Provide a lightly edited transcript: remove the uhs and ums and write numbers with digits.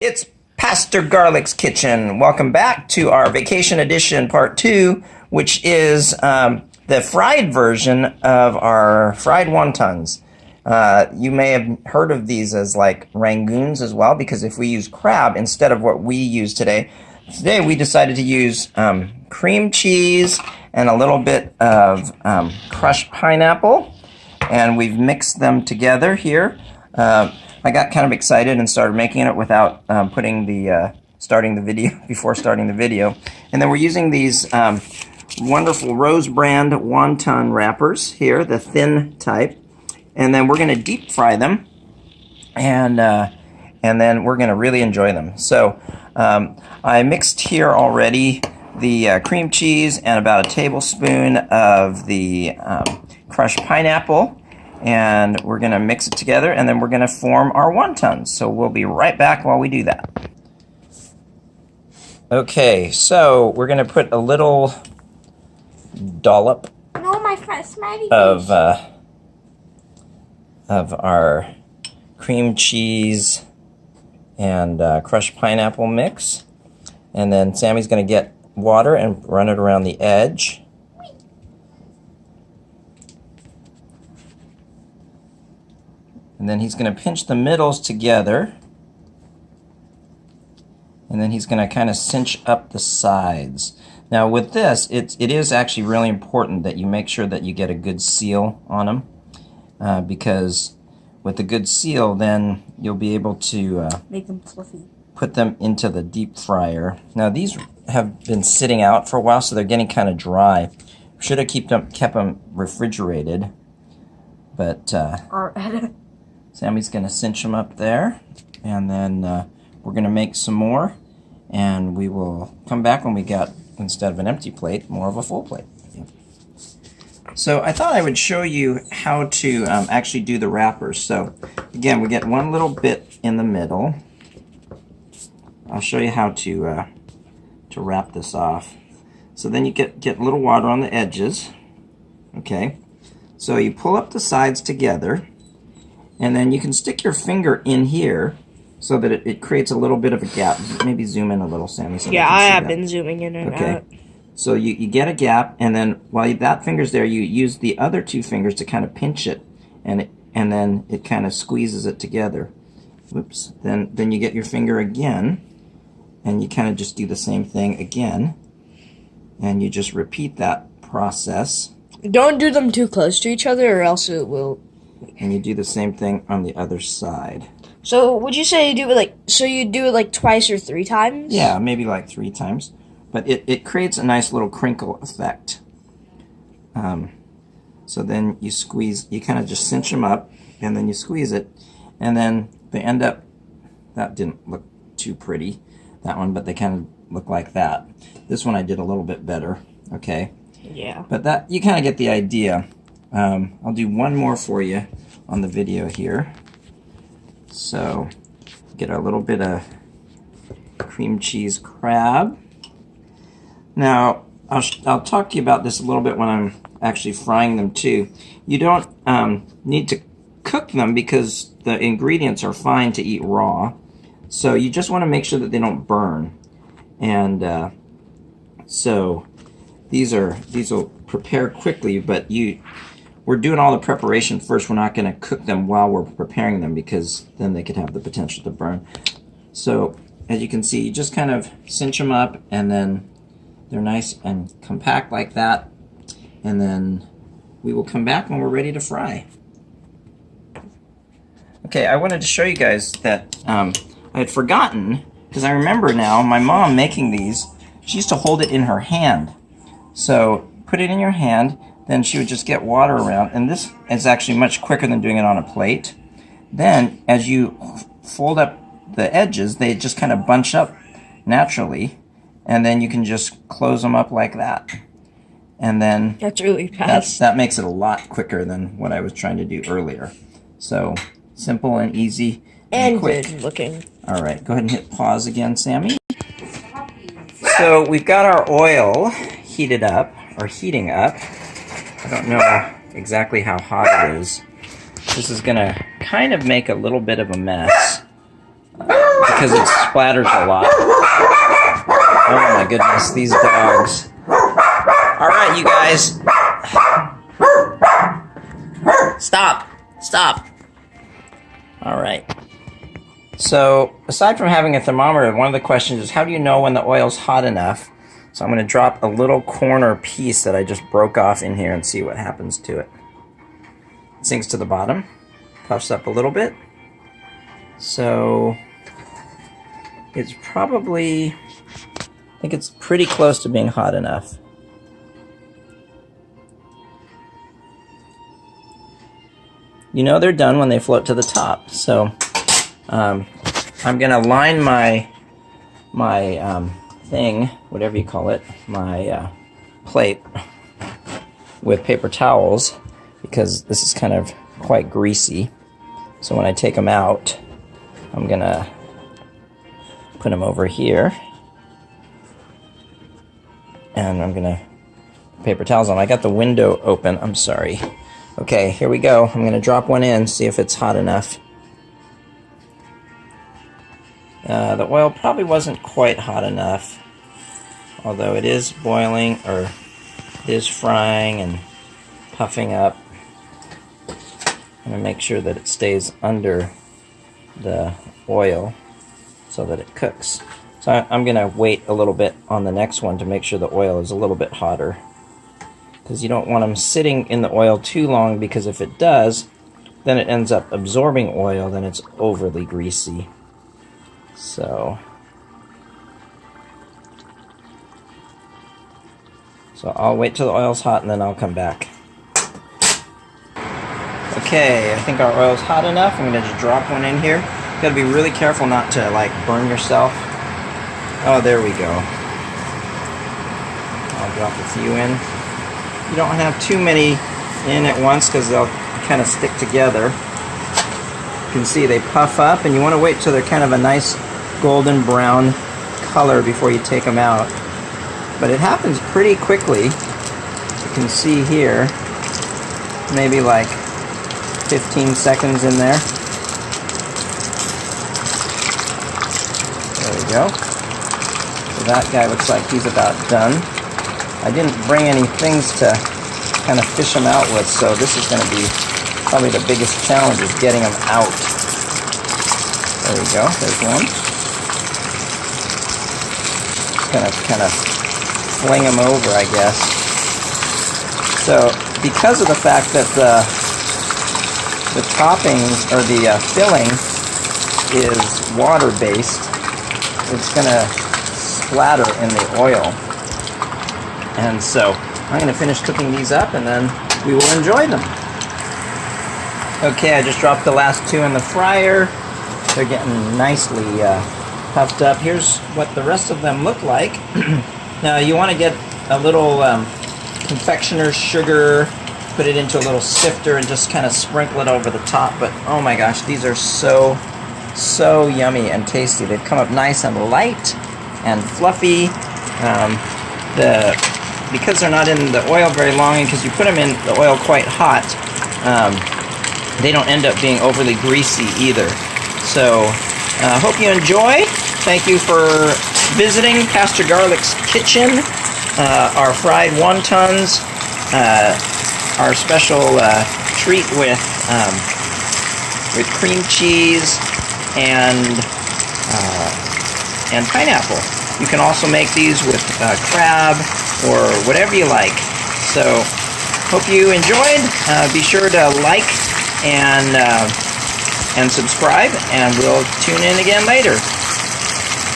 It's Pastor Garlic's Kitchen. Welcome back to our Vacation Edition Part 2, which is the fried version of our fried wontons. You may have heard of these as like rangoons as well, because if we use crab instead of what we use today we decided to use cream cheese and a little bit of crushed pineapple, and we've mixed them together here. I got kind of excited and started making it without starting the video before starting the video. And then we're using these wonderful Rose brand wonton wrappers here, the thin type. And then we're going to deep fry them, and then we're going to really enjoy them. So I mixed here already the cream cheese and about a tablespoon of the crushed pineapple. And we're going to mix it together, and then we're going to form our wontons. So we'll be right back while we do that. Okay, so we're going to put a little dollop of our cream cheese and crushed pineapple mix. And then Sammy's going to get water and run it around the edge. And then he's going to pinch the middles together. And then he's going to kind of cinch up the sides. Now with this, it is actually really important that you make sure that you get a good seal on them. Because with a good seal, then you'll be able to make them fluffy. Put them into the deep fryer. Now these have been sitting out for a while, so they're getting kind of dry. Should have kept them refrigerated. But Sammy's going to cinch them up there, and then we're going to make some more, and we will come back when we got, instead of an empty plate, more of a full plate. So I thought I would show you how to actually do the wrappers. So again, we get one little bit in the middle. I'll show you how to wrap this off. So then you get a little water on the edges. Okay, so you pull up the sides together, and then you can stick your finger in here so that it creates a little bit of a gap. Maybe zoom in a little, Sammy. So yeah, I have been zooming in and out. So you get a gap, and then while that finger's there, you use the other two fingers to kind of pinch it, and then it kind of squeezes it together. Whoops. Then you get your finger again, and you kind of just do the same thing again, and you just repeat that process. Don't do them too close to each other, or else it will. And you do the same thing on the other side. So would you say you do it like twice or 3 times? Yeah, maybe like 3 times. But it creates a nice little crinkle effect. So then you squeeze, you kind of just cinch them up, and then you squeeze it, and then they end up, that didn't look too pretty, that one, but they kind of look like that. This one I did a little bit better, okay? Yeah. But that, you kind of get the idea. I'll do one more for you on the video here. So, get a little bit of cream cheese crab. Now, I'll talk to you about this a little bit when I'm actually frying them too. You don't need to cook them because the ingredients are fine to eat raw. So you just want to make sure that they don't burn. And so these will prepare quickly, but we're doing all the preparation first. We're not going to cook them while we're preparing them, because then they could have the potential to burn. So as you can see, you just kind of cinch them up, and then they're nice and compact like that. And then we will come back when we're ready to fry. Okay, I wanted to show you guys that I had forgotten, because I remember now my mom making these. She used to hold it in her hand. So put it in your hand, then she would just get water around, and this is actually much quicker than doing it on a plate. Then as you fold up the edges, they just kind of bunch up naturally, and then you can just close them up like that. And then that's really fast. That makes it a lot quicker than what I was trying to do earlier. So simple and easy and quick. Good looking. All right, go ahead and hit pause again, Sammy. So we've got our oil heating up. I don't know exactly how hot it is. This is going to kind of make a little bit of a mess. because it splatters a lot. Oh my goodness, these dogs. Alright, you guys. Stop. Stop. Alright. So, aside from having a thermometer, one of the questions is how do you know when the oil's hot enough? So I'm going to drop a little corner piece that I just broke off in here and see what happens to it. It sinks to the bottom, puffs up a little bit. So it's probably, I think it's pretty close to being hot enough. You know they're done when they float to the top. So I'm going to line my thing, whatever you call it, my plate with paper towels because this is kind of quite greasy. So when I take them out, I'm gonna put them over here and I'm gonna paper towels on. I got the window open, I'm sorry. Okay, here we go. I'm gonna drop one in, see if it's hot enough. The oil probably wasn't quite hot enough, although it is boiling, or it is frying and puffing up. I'm going to make sure that it stays under the oil so that it cooks. So I'm going to wait a little bit on the next one to make sure the oil is a little bit hotter, because you don't want them sitting in the oil too long, because if it does, then it ends up absorbing oil, then it's overly greasy. So I'll wait till the oil's hot and then I'll come back. Okay, I think our oil's hot enough. I'm going to just drop one in here. You gotta be really careful not to like burn yourself. Oh, there we go. I'll drop a few in. You don't have too many in at once because they'll kind of stick together. You can see they puff up, and you want to wait till they're kind of a nice golden brown color before you take them out. But it happens pretty quickly. You can see here, maybe like 15 seconds in there. There we go. So that guy looks like he's about done. I didn't bring any things to kind of fish them out with, so this is going to be probably the biggest challenge, is getting them out. There we go. There's one. Just going to kind of fling them over, I guess. So because of the fact that the toppings, or the filling, is water-based, it's going to splatter in the oil. And so I'm going to finish cooking these up and then we will enjoy them. Okay, I just dropped the last two in the fryer. They're getting nicely puffed up. Here's what the rest of them look like. Now you want to get a little confectioner's sugar, put it into a little sifter and just kind of sprinkle it over the top. But oh my gosh, these are so yummy and tasty. They've come up nice and light and fluffy. Because they're not in the oil very long, and because you put them in the oil quite hot, they don't end up being overly greasy either. So hope you enjoy. Thank you for visiting Pastor Garlic's kitchen. Our fried wontons, our special treat with cream cheese and pineapple. You can also make these with crab or whatever you like. So hope you enjoyed. Be sure to like and subscribe, and we'll tune in again later.